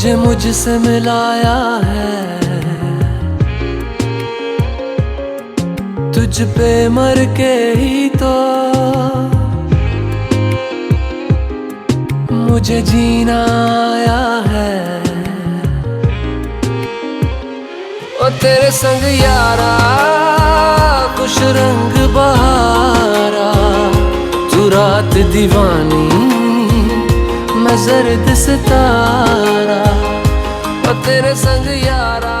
तुझे मुझसे मिलाया है, तुझ पे मर के ही तो मुझे जीना आया है। ओ तेरे संग यारा खुश रंग बहारा, तू रात दीवानी मैं जर्द सितारा। ओ तेरे संग यारा।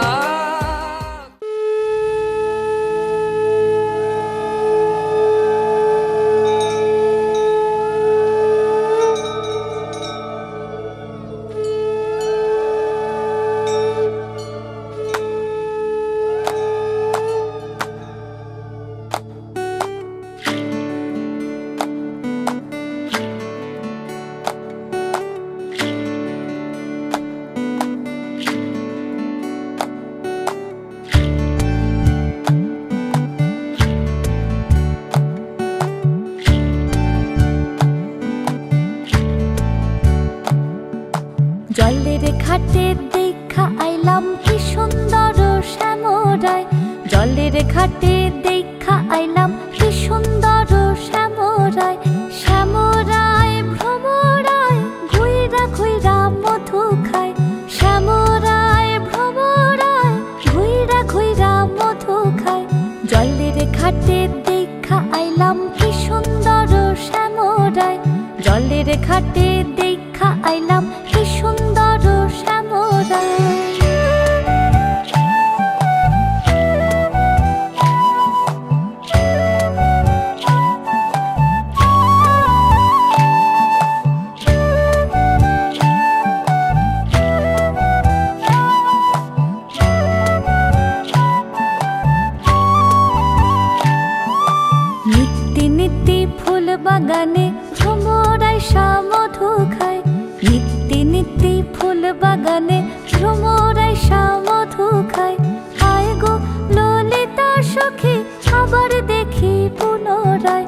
জলের ঘাটে দেখা আইলাম কি সুন্দর শ্যামরায়, জলের ঘাটে দেখা আইলাম কি সুন্দর শ্যামরায়। শ্যামরায় ভ্রমরায় ঘুইরা ঘুইরা মধু খায়, শ্যামরায় ভ্রমরায় ঘুইরা ঘুইরা মধু খায়। জলের ঘাটে দেখা আইলাম কি সুন্দর শ্যামরায়, জলের ঘাটে দেখা আইলাম কি সুন্দর শ্যামরায়। নিত্যি নিত্যি ফুল বাগানে ভ্রমরায় মধু খায়, নিত্যি নিত্যি ফুল বাগানে ভ্রমরায় মধু খায়। আয় গো ললিতা সখী আবার দেখি পুনরায়,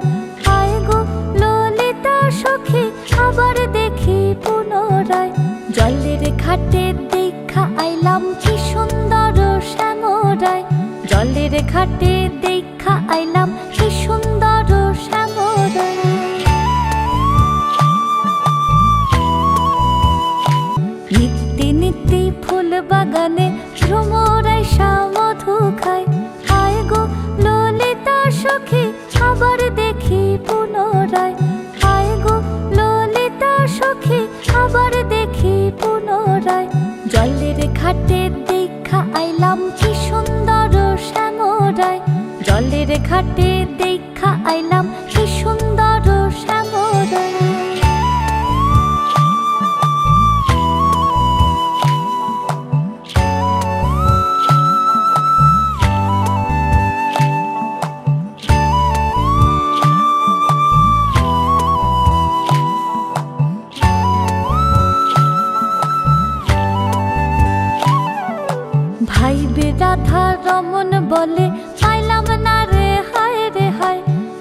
আয় গো ললিতা সখী আবার দেখি পুনরায়। জলের ঘাটে দেখা আইলাম কি সুন্দর শ্যামরায়, জলের ঘাটে দেখা আইলাম কি সুন্দর শ্যামরায়। নিত্যি নিত্যি ফুল বাগানে ভ্রমরায় মধু খায়, আয় গো ললিতা সখী আবার দেখি পুনরায়, আয় গো ললিতা সখী আবার দেখি পুনরায়। জলের ঘাটে দেখা আইলাম কি সুন্দর শ্যামরায়, জলের ঘাটে দেখা আইলাম কি সুন্দর শ্যামরায়। ভাইবে রাধা রমন বলে পাইলাম না রে হায় রে হায়,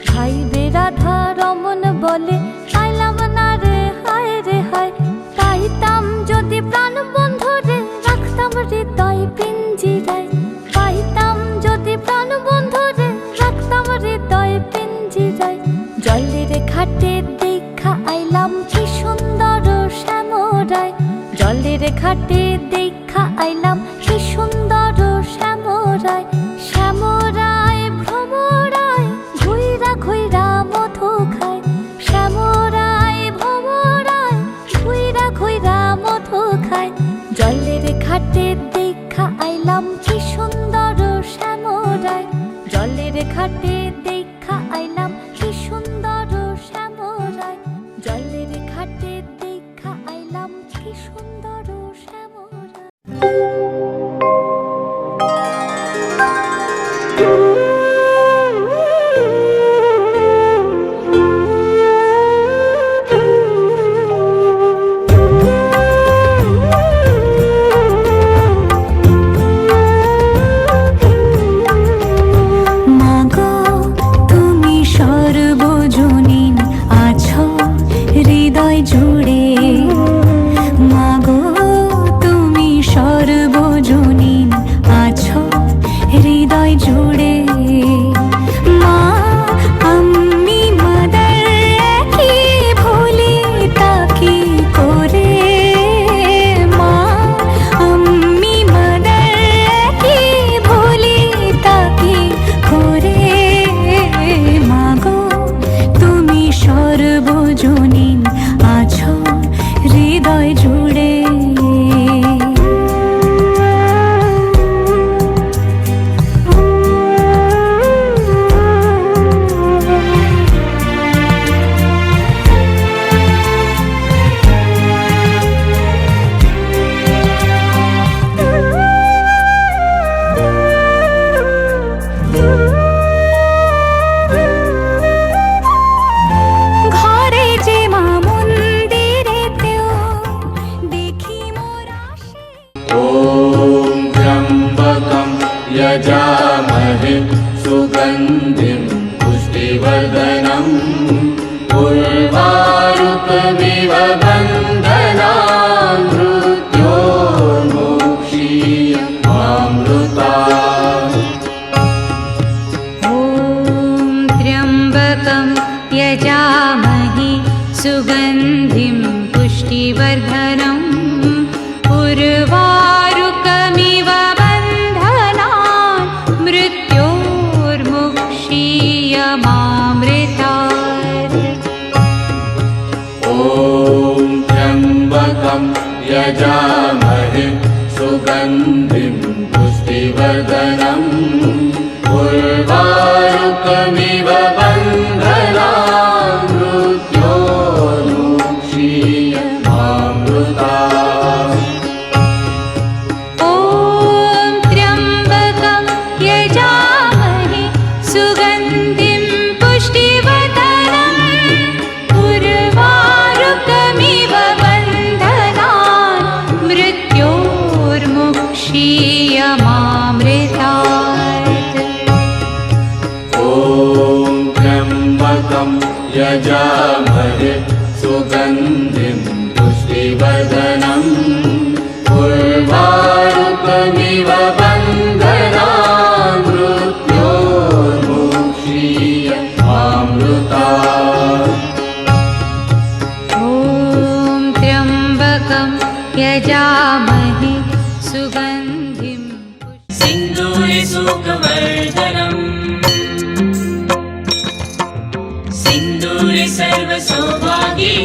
ভাইবে রাধা রমন বলে পাইলাম না রে হায় রে হায়। পাইতাম যদি প্রাণ বন্ধু রে রাখতাম হৃদয় পিঞ্জিরায়, পাইতাম যদি প্রাণ বন্ধু রে রাখতাম হৃদয় পিঞ্জিরায়। জলের ঘাটে দেখা আইলাম কি সুন্দর শ্যামরায়, জলের ঘাটে দেখা আইলাম কি সুন্দর শ্যামরায়। শ্যামরায় ভ্রমরায় ঘুইরা ঘুইরা মধু খায়, শ্যামরায় ভ্রমরায় ঘুইরা ঘুইরা মধু খায়। জলের ঘাটে দেখা আইলাম কি সুন্দর শ্যামরায়, জলের ঘাটে দেখা আইলাম কি সুন্দর শ্যামরায়, জলের ঘাটে দেখা আইলাম কি সুন্দর শ্যামরায়। হৃদয় জুড়ে মাগো তুমি यजामहे सुगन्धिं पुष्टिवर्धनम् उर्वारुकमिव बन्धनान् मृत्योर्मुक्षीयमामृतात्। ॐ त्र्यम्बकं यजामहे सुगन्धिं पुष्टिवर्धनम् उर्वारुकमिव बन्धनान् मृत्योर्मुक्षीयमामृतात्। ॐ त्र्यम्बकं यजामहे सुगन्धिं पुष्टिवर्धनम् उर्वारुकमिव बन्धनान् मृत्योर्मुक्षीयमामृतात्। ॐ त्र्यम्बकं यजामहे सुगन्धिं पुष्टिवर्धनम् उर्वारुकमिव बन्धनान् मृत्योर्मुक्षीयमामृतात्। ॐ त्र्यम्बकं यजामहे सुगन्धिं पुष्टिवर्धनम् उर्वारुकमिव बन्धनान् मृत्योर्मुक्षीयमामृतात्। ॐ त्र्यम्बकं यजामहे सुगन्धिं सिन्दूरे सुखवर्धनम् सिन्दूरे सर्वसौभाग्ये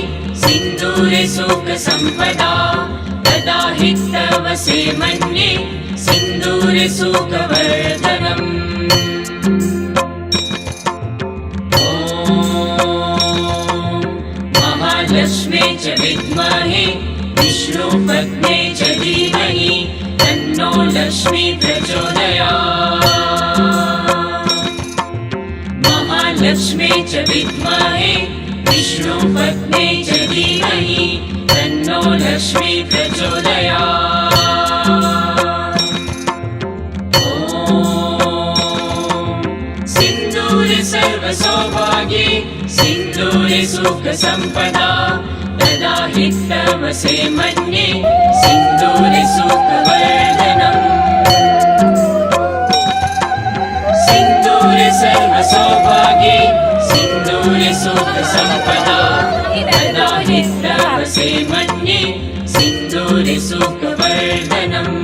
सिन्दूरे सुखसम्पदा तदा हि तव सेमन्ये सिन्दूरे सुखवर्धनम्। ॐ महालक्ष्मी च विद्महे विष्णुपत्न्यै च धीमहि तन्नो लक्ष्मी प्रचोदयात्। महालक्ष्मी च विद्महे विष्णुपत्न्यै च धीमहि तन्नो लक्ष्मी प्रचोदयात्। ॐ सिन्दूरे सर्वसौभाग्ये सिन्दूरे सुखसम्पदा तदा हि तव सेमन्ये सिन्दूरे सुखवर्धनम्। सिन्दूरे सर्वसौभाग्ये सिन्दूरे सुखसम्पदा तदा हि तव सेमन्ये सिन्दूरे सुखवर्धनम्।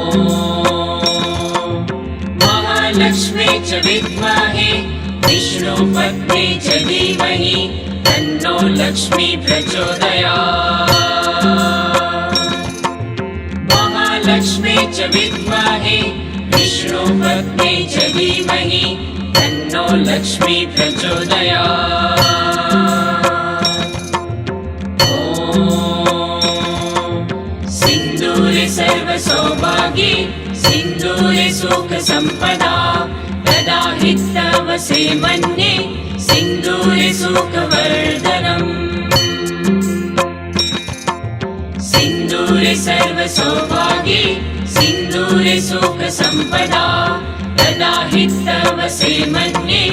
ॐ महालक्ष्मी च विद्महे विष्णुपत्न्यै च धीमहि तन्नो लक्ष्मी प्रचोदयात्। महालक्ष्मी च विद्महे विष्णुपत्न्यै च धीमहि तन्नो लक्ष्मी प्रचोदयात्। ॐ सिन्दूरे सर्वसौभाग्ये सिन्दूरे सुखसम्पदा तदा हि तव सेमन्ये सिन्दूरे सुखवर्धनम्। सिन्दूरे सर्वसौभाग्ये सिन्दूरे सुखसम्पदा तदा हि तव सेमन्ये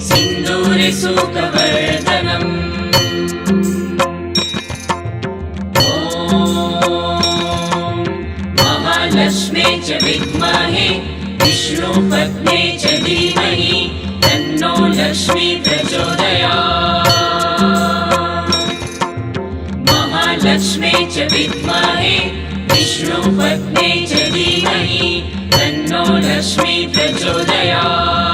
सिन्दूरे सुखवर्धनम्। ॐ महालक्ष्मी च विद्महे विष्णुपत्न्यै च धीमहि तन्नो लक्ष्मी प्रचोदयात्। महालक्ष्मी च विद्महे विष्णुपत्न्यै च धीमहि तन्नो लक्ष्मी प्रचोदयात्।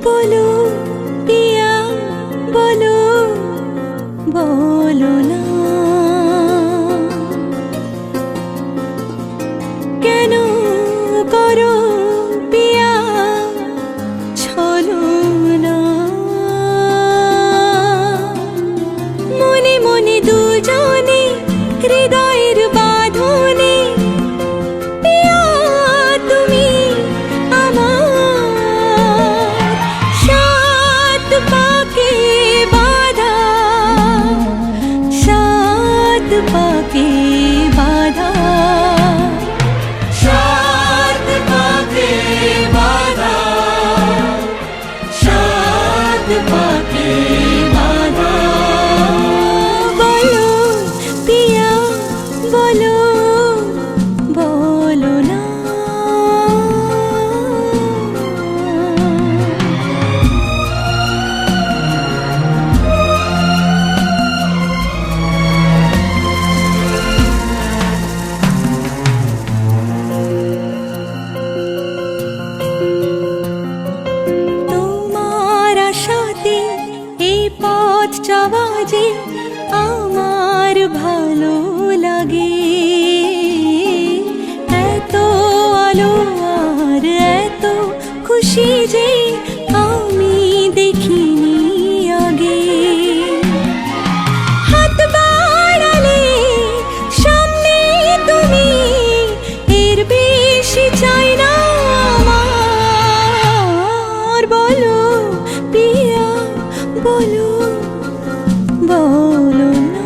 বলো পিয়া বলো বলো না কেন করো পিয়া ছলো না মনে মনে দুজনে হৃদয়ের বাঁধনে পিয়া তুমি আমার সাত পাকে বাঁধা সাত পাকে বাঁধা সাত পাকে বাঁধা সাত পাকে বাঁধা বলো পিয়া বলো বলো না তোমার আশাতে এই পথ চলা যে আমার ভালো লাগে এত আলো আর এত খুশি যে আমি দেখিনি আগে হাত বাড়ালে সামনে তুমি এর বেশি চাই না আমার বলো পিয়া বলো বলো না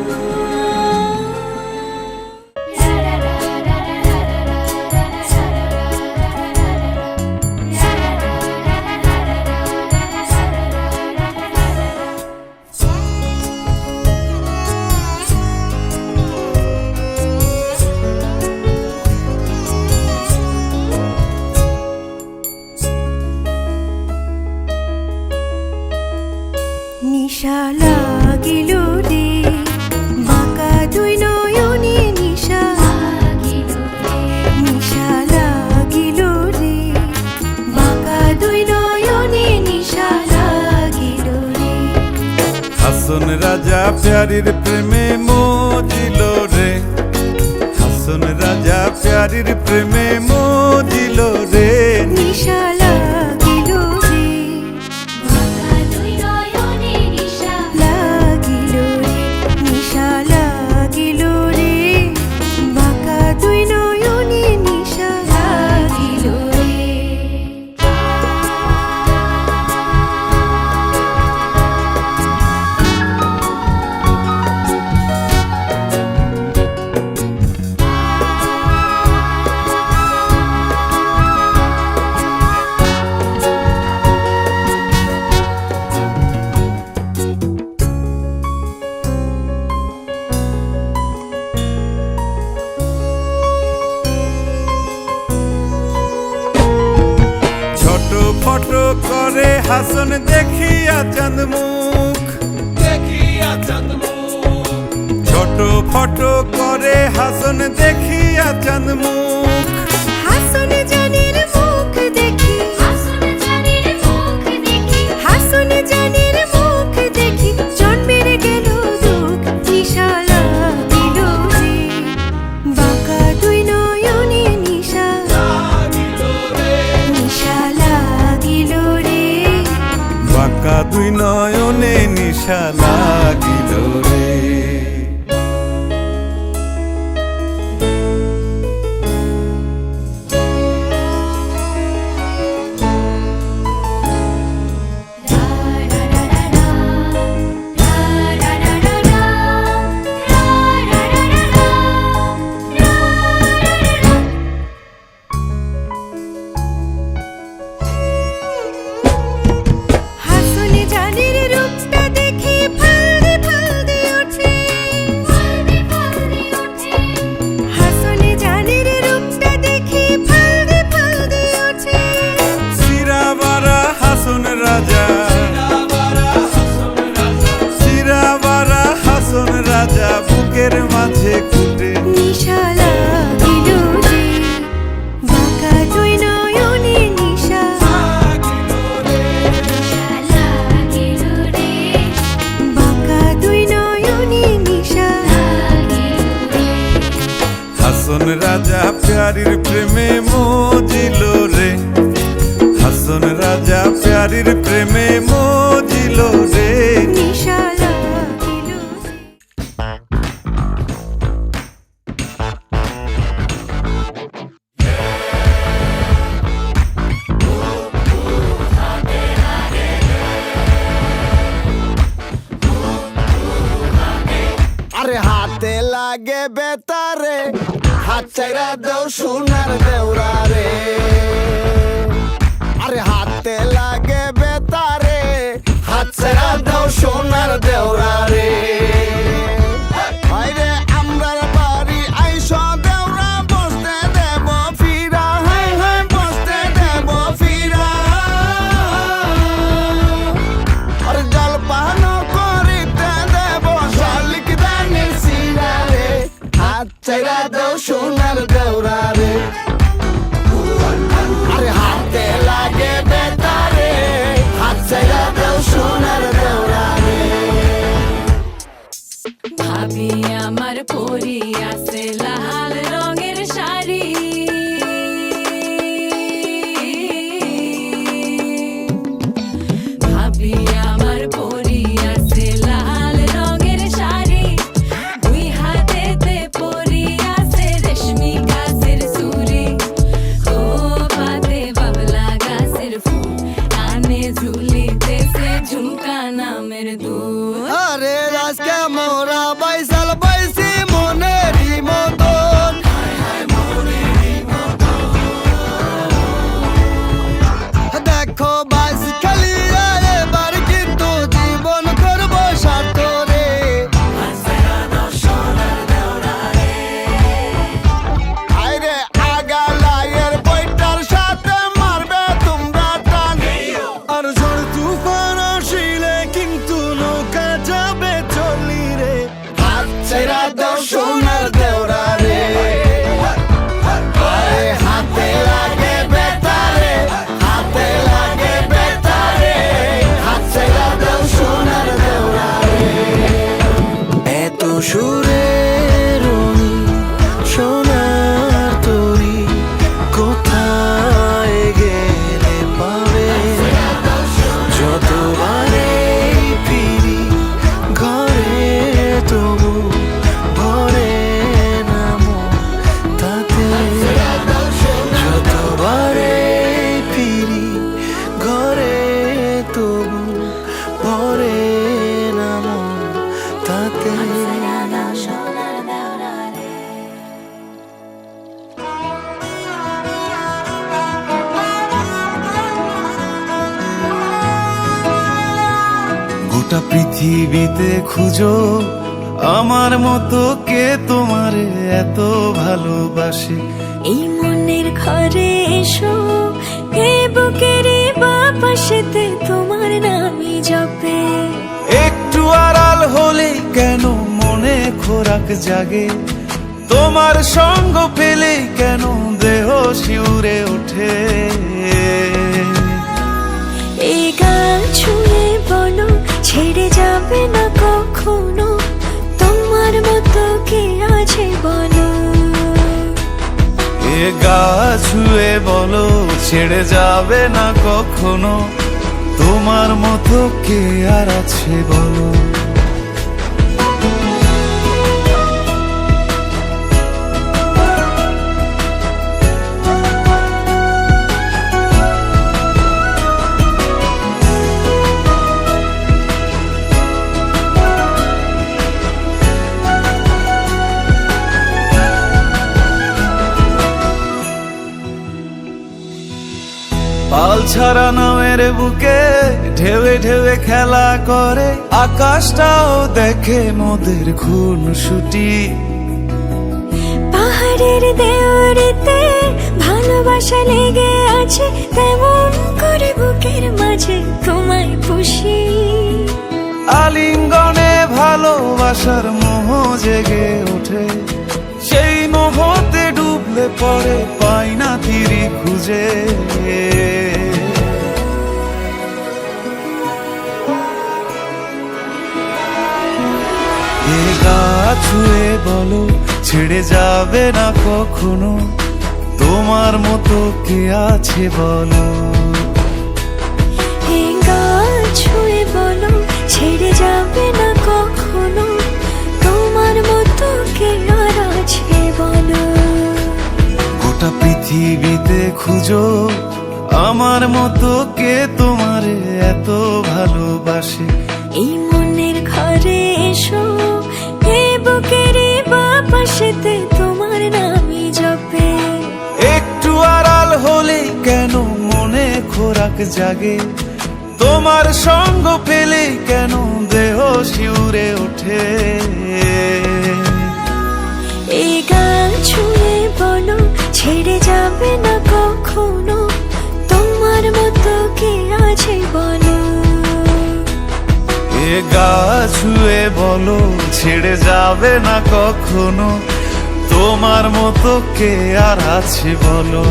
নিশা লাগিল রে বাঁকা দুই নয়নে নিশা নিশা লাগিল রে বাঁকা দুই নয়নে নিশা লাগিল রে হাসন রাজা প্যারির প্রেমে মজিল রে হাসন রাজা প্যারির প্রেমে মজিল রে নিশা লাগিল রে লাগিল রে নিশা লাগিল রে বাঁকা দুই নয়নে নিশা লাগিল রে ফটো করে হাসন দেখিয়া চাঁদ মুখ ছোট ফটো করে হাসন দেখিয়া চাঁদ মুখ হাসন জানির মুখ দেখি হাসন জানির মুখ দেখি জন্মের গেল দুঃখ নিশা লাগিল রে বাঁকা দুই নয়নে নিশা নিশা লাগিল রে বাঁকা দুই নয়নে নিশা লাগিল রে হাসন জানির রূপটা দেখি ফালদি ফালদি রাজা প্যারির প্রেমে মজিল রে, হাসন রাজা প্যারির প্রেমে মজিল রে। নিশা লাগিল রে। আরে হাতে লাগে বেতারে, হাত চাইরা দেও সোনার দেওরা রে। আরে হাতে লাগে বেতারে, হাত চাইরা দেও সোনার দেওরা রে। আরে আমরার বাড়ি আইস দেওরা, বসতে দেব ফিরা, হাই হাই বসতে দেব ফিরা। আরে জলপান করিতে দেব শালিক দানের সিরা রে। হাত চাইরা দেও সোনার দেওরা রে। আরে হাতে লাগে বেতারে, হাত চাইরা দেও সোনার দেওরা রে। ভাবি আমার পরি আছে লাল রঙের শাড়ি, ভাবি আমার পরি আছে লাল রঙের শাড়ি, দুই হাতেতে পরি আছে রেশমি গাছের চুড়ি, ও পাতে বাবলা গাছের ফুল, কানে ঝুলিতেছে ঝুমকা নামের দুল। আরে আজকে মোরা বাইসাল বাইসি মনেরই মতন, দেখো বাইস খেলিয়া এবার কিন্তু জীবন করবো সার্থ রে। আরে আগালায়ের বইটার সাথে মারবে তোমরা টান, আর ঝড় তুফান আসিলে কিন্তু নৌকা যাবে চলি রে। হাত ছেড়া দাও সোনার দেওরা রে। আরে হাতে লাগে বেতারে, হাতে লাগে বেতারে, হাত ছেড়া দাও সোনার দেওরা রে। এত সুরে রঙি সোনার তরি, কোথায় গেলে পাবে? যতবারে ফিরি ঘরে তবু ভরে নামো তাতে। যতবারে ফিরি ঘরে তবু ভরে নামো তাতে। গোটা পৃথিবীতে খুঁজো আমার মতো কে তোমারে এত ভালোবাসে। এই মনের ঘরে এসো, এ বুকের বাপাশেতে তোমার নামই জপে। একটু আড়াল হলে কেন মনে খোরাক জাগে, তোমার সঙ্গ পেলে কেন দেহ শিউরে ওঠে। এই গান ছুঁয়ে বলো ছেড়ে যাবে না কখনো, তোমার মতো কে আছে বলো। এ গা ছুঁয়ে বলো ছেড়ে যাবে না কখনো, তোমার মতো কে আর আছে বলো। পাল ছাড়া নামের বুকে ঢেউে ঢেউে খেলা করে, আকাশটাও দেখে মোদের খুনসুটি। পাহাড়ের দেওয়ারিতে ভালোবাসা লেগে আছে, তেমন করে বুকের মাঝে তোমায় পুষি। আলিঙ্গনে ভালোবাসার মোহ জেগে ওঠে, সেই মোহতে ডুবলে পরে পাই না তীরি খুঁজে। এ গা ছুঁয়ে বলো ছেড়ে যাবে না কখনো, তোমার মতো কে আছে বলো। এই গা ছুঁয়ে বলো ছেড়ে যাবে না কখনো, তোমার মতো কে আর আছে বলো। গোটা পৃথিবীতে খুঁজো আমার মতো কে তোমার এত ভালোবাসে। এই মনের ঘরে এসো, এই বুকের বাপাশেতে তোমার নামই জপে। একটু আড়াল হলেই কেন মনে খোরাক জাগে, তোমার সঙ্গ পেলেই কেন দেহ শিউরে ওঠে। এই গা ছুঁয়ে বলো ছেড়ে যাবে না কখনো, তোমার মতো কে আছে বলো। এ গা ছুঁয়ে বলো ছেড়ে যাবে না কখনো, তোমার মতো কে আর আছে বলো।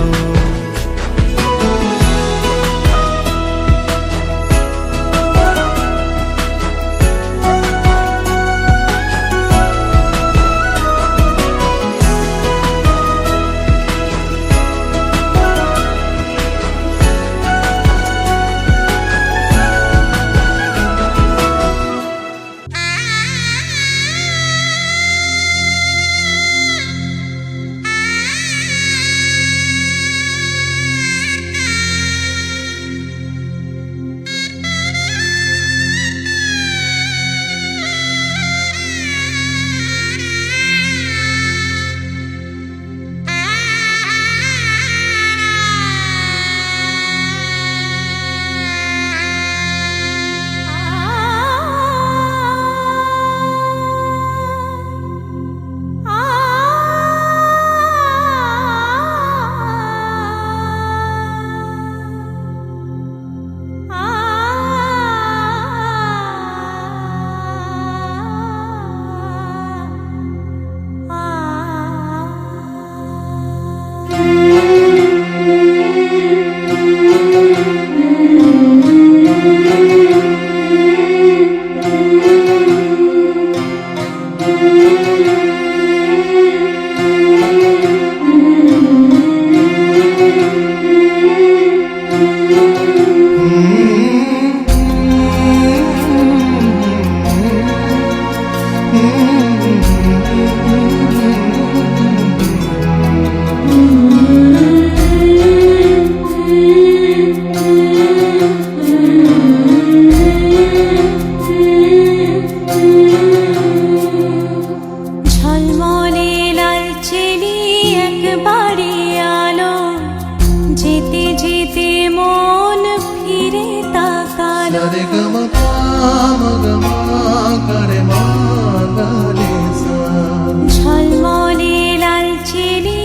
ঝলমলে লালচেরি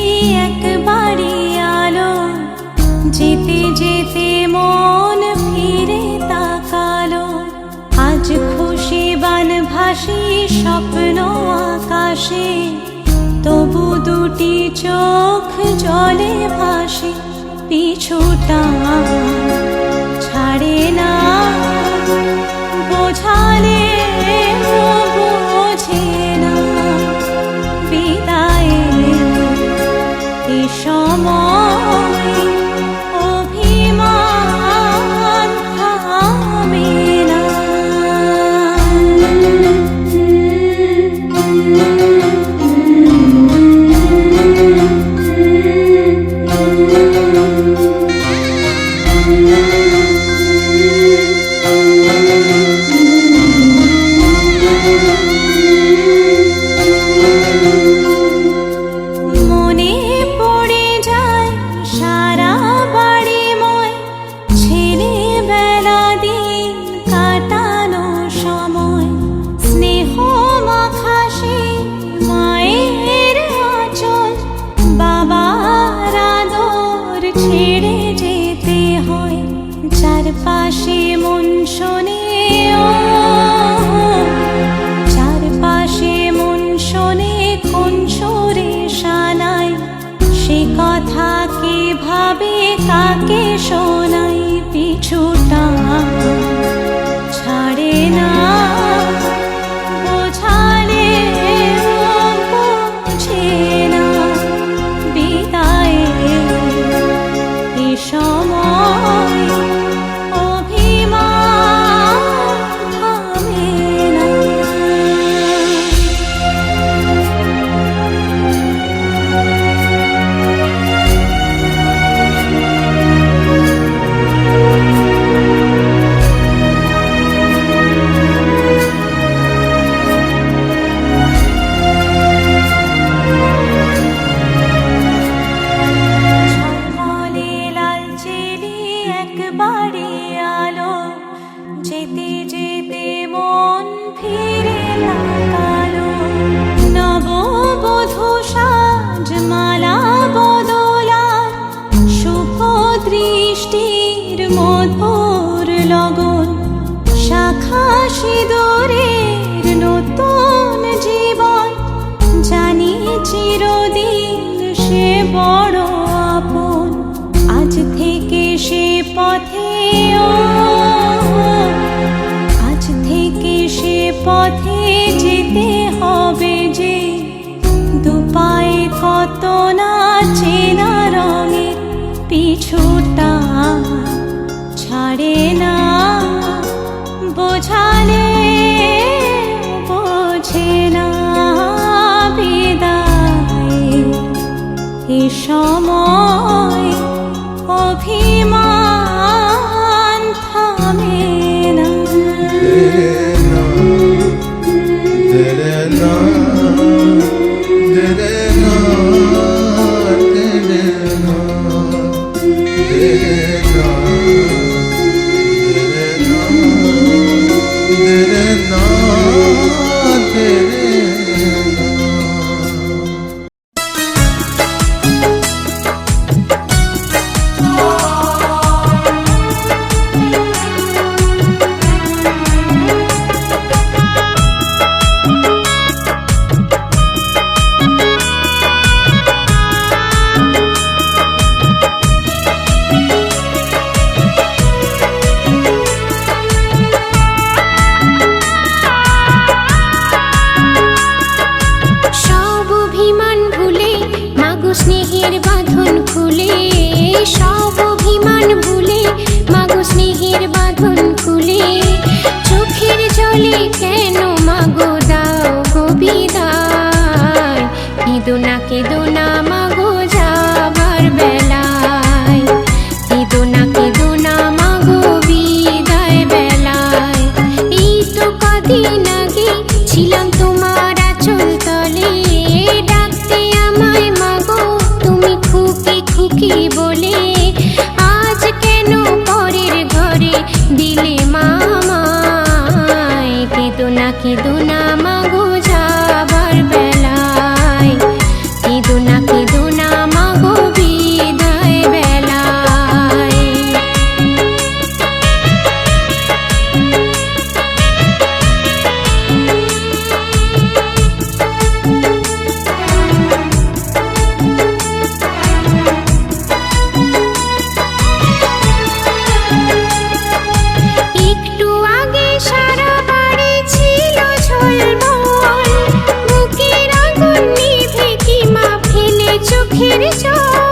একবারে আলো, যেতে যেতে মন ফিরে তাকালো। আজ খুশি বানভাসি স্বপ্ন আকাশে, তবু দুটি চোখ জলে ভাসে। পিছুটা ছাড়ে না, বোঝালে বোঝে না। বিদায়ের এ সময় অভিমান থামে না। মনে পড়ে যায় সারা বাড়িময়, ছেলেবেলা দিন কাটানো সময়। স্নেহ মাখাসে মায়ের আঁচল, বাবার আদর ছেড়ে যেতে হয়। চারপাশে মন শোনে, চারপাশে মন শোনে কোন সুরে শানায়। সে কথা কে ভাবে কাকে শোনাই। পিছুটা ছাড়ে না, বোঝালে যেতে যেতে মন ফিরে তাকালো নববধূ সাজমালা বদলার শুভ দৃষ্টির মধুর লগন শাখা সিঁদুরের নতুন জীবন জানি চিরদিন সে বড় আপন আজ থেকে সে পথে আজ থেকে সে পথে যেতে হবে যে দুপায়ে কত না চেনা রঙে পিছুটা ছাড়ে না বোঝালে বোঝে না বিদায় এ সময় অভিমান থামে না কেঁদো না মাগো যাবার বেলায় কেঁদো না মাগো বিদায় বেলায় এই তো কদিন আগে ছিলাম তোমার আঁচল তলে ডাকতে আমায় মাগো তুমি খুকি খুকি বলে আজ কেন পরের ঘরে দিলে মামায় কেঁদো না মাগো যাবার বেলায় কেঁদো না মাগো বিদায় বেলায় একটু আগে সারা বাড়ি ছিল ঝলমল বুকের আগুন নিভে কি মা ফেলে চোখের জল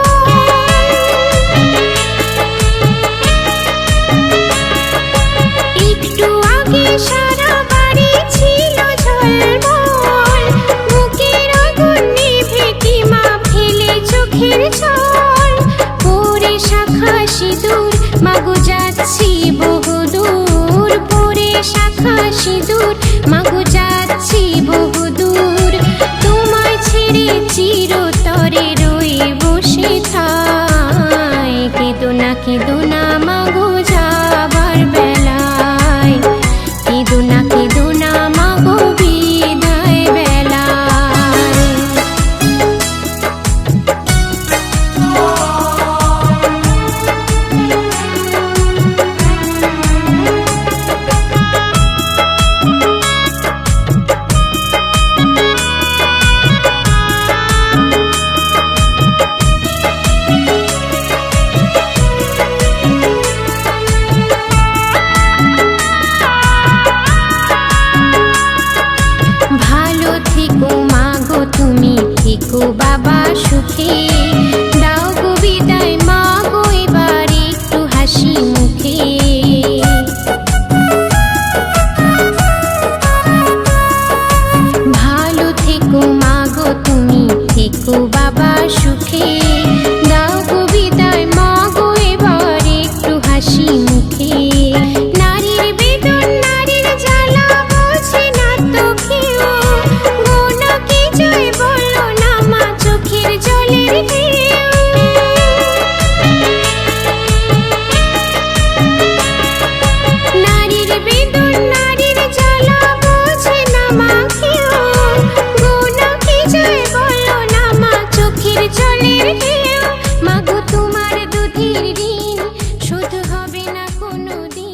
একটু আগে সারা বাড়ি ছিল ঝলমল বুকের আগুন নিভে কি মা ফেলে চোখের জল পরে শাখা সিঁদুর মাগো যাচ্ছি বহুদূর পরে শাখা সিঁদুর মাগো যাচ্ছি বহুদূর তোমায় ছেড়ে চিরতরে রই বসে থাই কেঁদো না মাগো যাবার বেলায় কেঁদো না মাগো বিদায় বেলায় নিবেদন নারীর জ্বালা বোঝে না মা কেউ, গুণা কি যায় বলো না মা চোখের জলের ঢেউ, মাগো তোমার দুধের ঋণ শোধ হবে না কোনো দিন।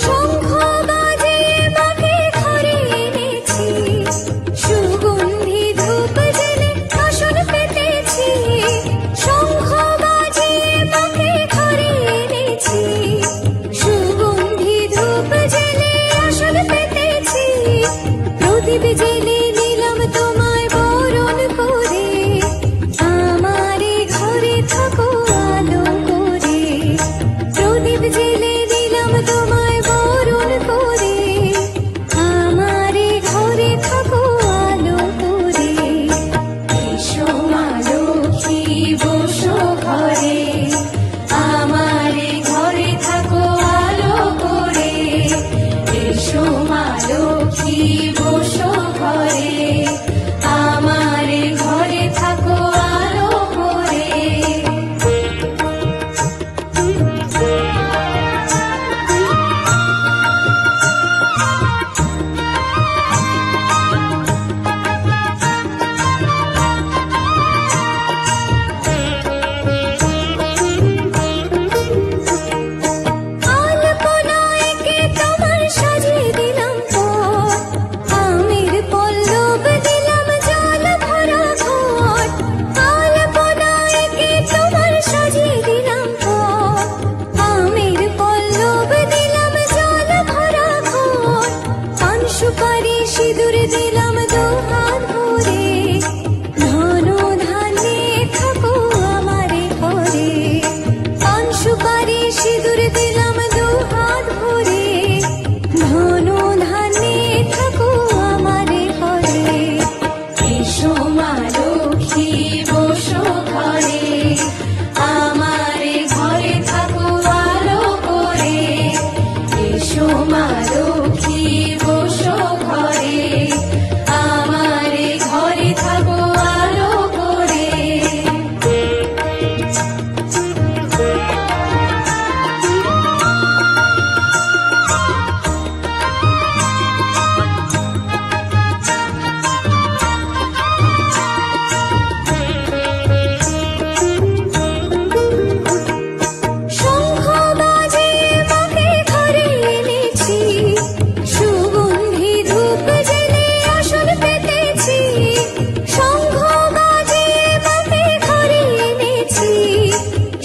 শঙ্খ বাজিয়ে মাকে ঘরে এনেছি, সুগন্ধি ধূপ জেলে আসন পেতেছি। শঙ্খ বাজিয়ে মাকে ঘরে এনেছি, সুগন্ধি ধূপ জেলে আসন পেতেছি। প্রদীপ জেলে নিলাম তোমায় বরণ করে, আমারে ঘরে থাকো আলো করে। প্রদীপ জেলে দিলাম তোমায় বরণ করে, আমারে ঘরে থাকো আলো করে। এসো মা লক্ষ্মী বসো ঘরে, আমারে ঘরে থাকো আলো করে। এসো মা লক্ষ্মী বসো ঘরে, আমারে ঘরে থাকো আলো করে। আলপনায় কে তোমার সাজিয়ে দিলাম পথ, আমের পল্লব দিলাম জল ভরা ঘট। আলপনায় কে তোমার সাজিয়ে দিলাম পথ, আমের পল্লব দিলাম জল ভরা ঘট। পান সুপারি সিঁদুর দিলাম দুহাত ভরে, ধন ধান্যে থাকো আমারে ঘরে। পান সুপারি সিঁদুর দিলাম দুহাত ভরে, ধন ধান্যে থাকো আমারে ঘরে। এসো মা লক্ষ্মী বসো ঘরে, আমারে ঘরে থাকো আলো করে। এসো মা লক্ষ্মী বসো ঘরে, আমারে ঘরে থাকো আলো করে। শঙ্খ বাজিয়ে মাকে ঘরে এনেছি, সুগন্ধি ধূপ জেলে আসন পেতেছি। শঙ্খ বাজিয়ে মাকে ঘরে এনেছি,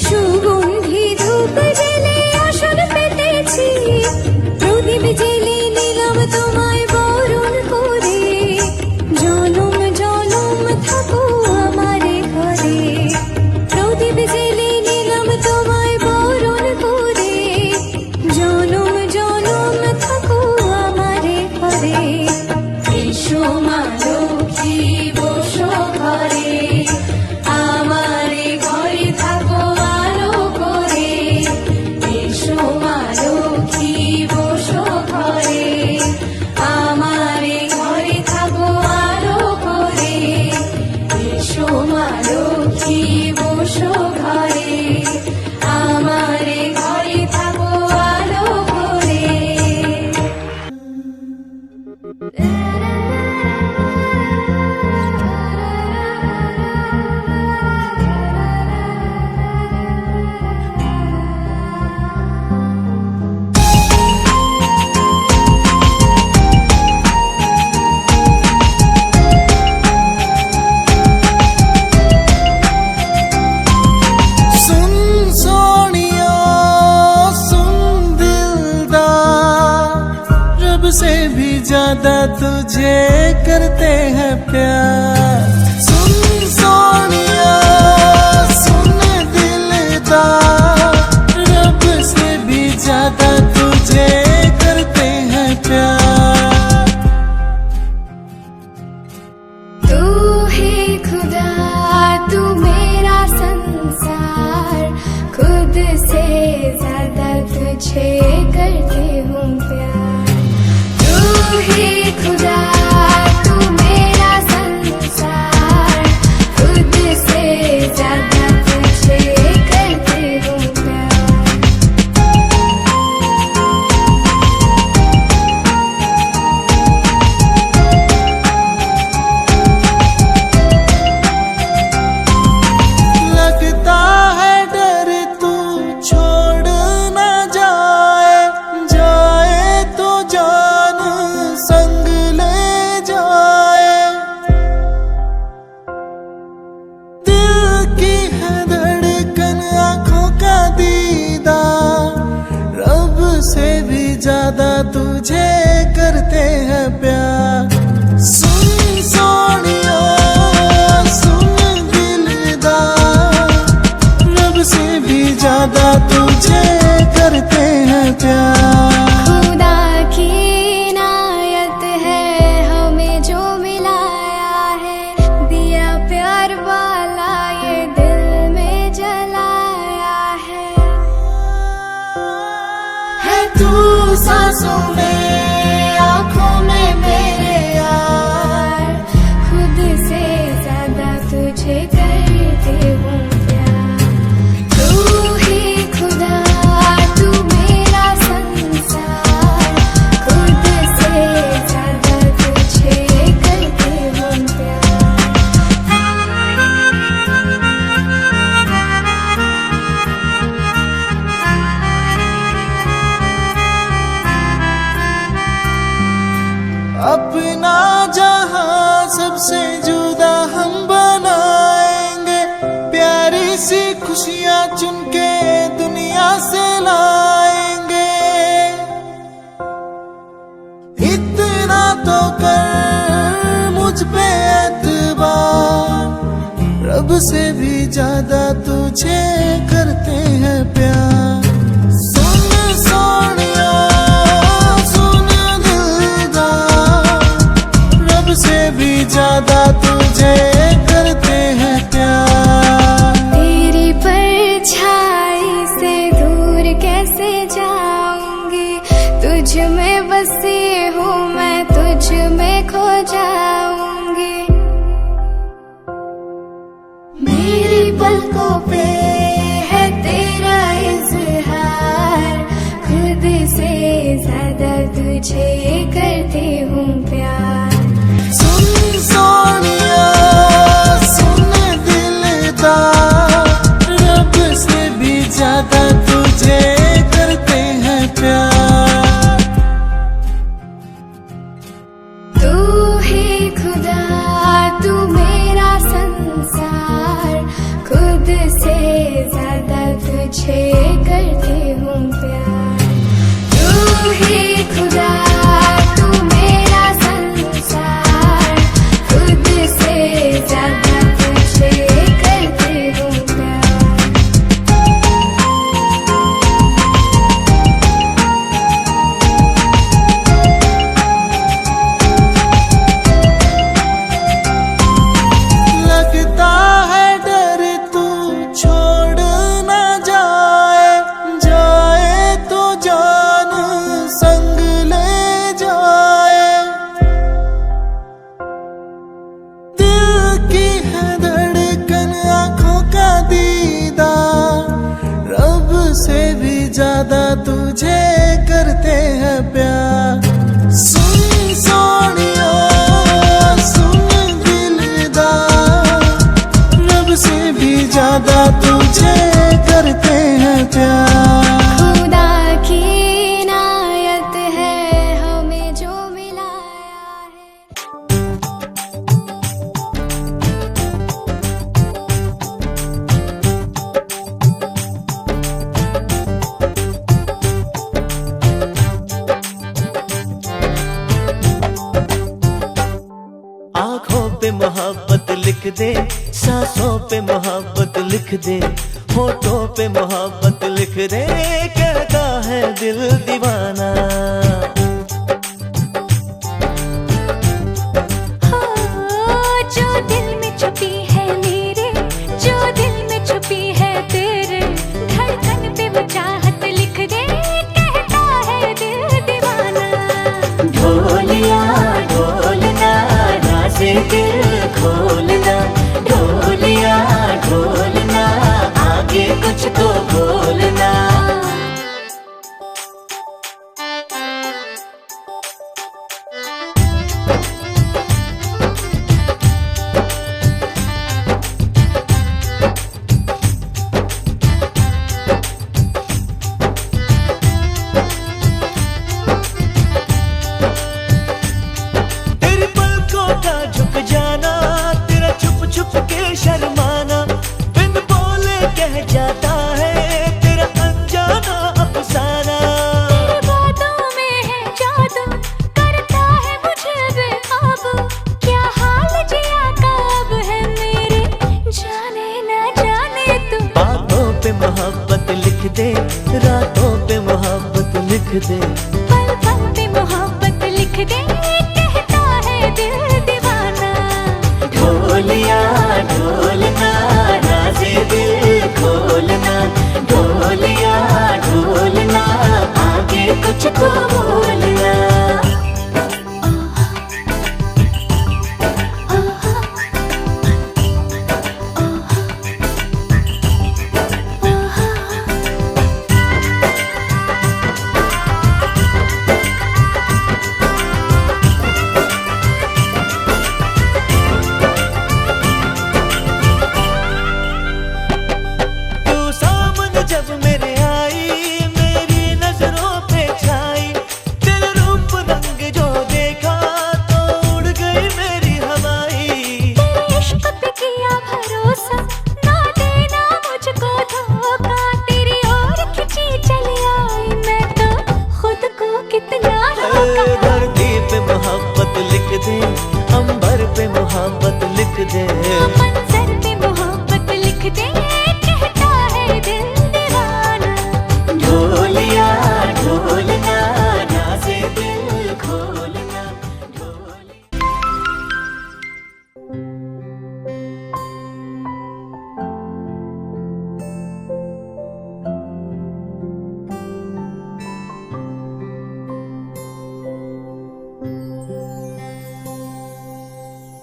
সুগন্ধি ধূপ জেলে আসন পেতেছি। প্রদীপ জেলে নিলাম তোমায় বরণ করে, জনম জনম থাকো আমারে ঘরে। প্রদীপ জেলে নিলাম তোমায় বরণ করে, জনম জনম থাকো আমারে ঘরে। এসো মা লক্ষ্মী বসো ঘরে, আমারে ঘরে থাকো আলো করে। এসো মা লক্ষ্মী বসো ঘরে, আমারে ঘরে থাকো আলো করে। এসো মা লক্ষ্মী বসো ঘরে, আমারে ঘরে থাকো আলো করে। सुन सोनिया सुन दिलदार, रब से भी ज्यादा तुझे करते हैं प्यार। सुन सोनिया सुन दिलदार, रब से भी ज्यादा तुझे करते हैं प्यार। तू है खुदा, तू मेरा संसार, खुद से ज्यादा तुझे करती हूँ प्यार। तू है खुदा, अपना जहां सबसे जुदा हम बनाएंगे, प्यारी सी खुशियां चुन के दुनिया से लाएंगे। इतना तो कर मुझ पे एतबार, रब से भी ज्यादा तुझे करते हैं प्यार। सुन सोनिया सुन दिलदार, रब से भी ज्यादा तुझे करते हैं प्यार। तेरी परछाई से दूर कैसे जाऊंगी, तुझ में बसी हूँ मैं, तुझ में खो जाऊंगी। मेरी पलकों पे है तेरा इज़हार, खुद से ज्यादा तुझे करती हूँ प्यार। सुन सोनिया सुन दिलदार, रब से भी ज्यादा तुझे करते हैं प्यार। तू ही खुदा तू मेरा संसार, खुद से ज्यादा तुझे करती हूँ प्यार। तू ही खुदा तू मेरा संसार, खुद से ज्यादा तुझे करती हूँ प्यार। लगता है डर तू छोड़ ना जाए, जाए तो जान संग ले जाए। दिल की है धड़कन आंखों का दीदार, रब से भी ज्यादा तुझे करते हैं प्यार। सुन सोनिया सुन दिलदार, रब से भी ज्यादा तुझे करते हैं प्यार। खुदा की इनायत है हमें जो मिलाया है। आँखों पे मोहब्बत लिख दे, सांसों पे मोहब्बत लिख दे, होठों पे मोहब्बत लिख दे, कहता है दिल दीवाना। जो दिल में छुपी है मेरे, जो दिल में छुपी है तेरे, धड़कन पे वो चाहत लिख दे, कहता है दिल दीवाना। ढोलिया ढोलना राज़े दिल खोलना, ढोलिया ढोलना आगे कुछ तो बोलना। तेरी पलकों का झुक जाना, तेरा छुप छुप के शर्माना, बिन बोले कह जाता है तेरा अनजाना अफसाना। तेरी बातों में है जादू, करता है मुझे बेकाबू, क्या हाल जिया का अब है मेरे, जाने ना जाने तू। बातों पे मोहब्बत लिख दे, रातों पे मोहब्बत लिख दे, पल पल पे मोहब्बत लिख दे, कहता है दिल दीवाना। ढोलिया ढोलना राज़े दिल खोलना, ढोलिया ढोलना आगे कुछ तो बोलना। जब मेरे आई मेरी नजरों पे छाई, दे, अंबर पे मोहब्बत लिख दे। मंजर पे मोहब्बत लिख दे, कहता है दिल दीवाना। ढोलिया ढोलना, राज़े दिल खोलना, ढोलिया।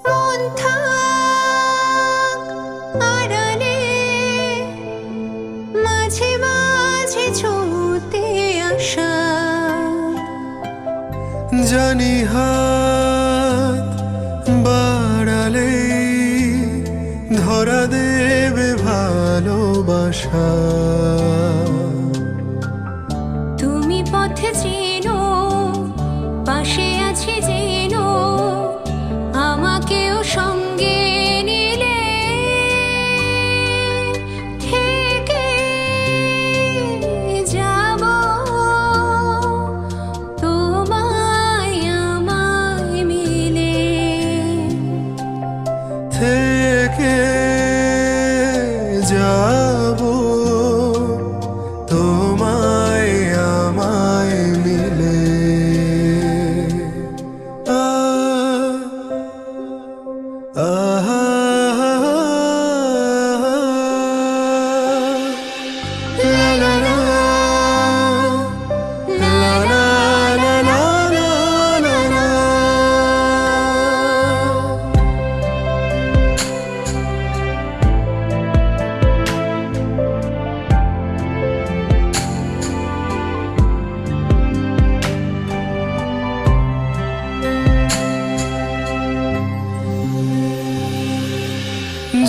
মন থাক আড়ালে, মাঝে মাঝে ছুঁতে আসা। জানি হাত বাড়ালে ধরা দেবে ভালোবাসা। তুমি পথে চেনো, পাশে আছি জেনো, আমাকেও সঙ্গে নিলে থেকে যাব তোমায় আমায় মিলে। থেকে যাব তোমায় আমায় মিলে। আহা লা লা লা লা লা লা লা লা লা।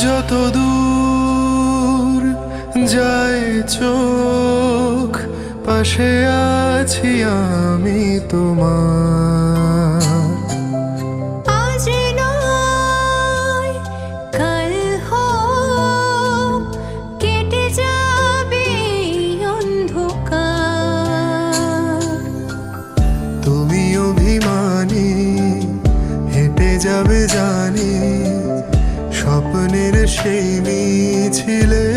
যত দূর যায় চোখ, পাশে আছি আমি তোমার। আজ নয় কাল হোক, কেটে যাবে এই অন্ধকার। তুমি অভিমানী, হেঁটে যাবে জানি স্বপ্নের সেই মিছিলে।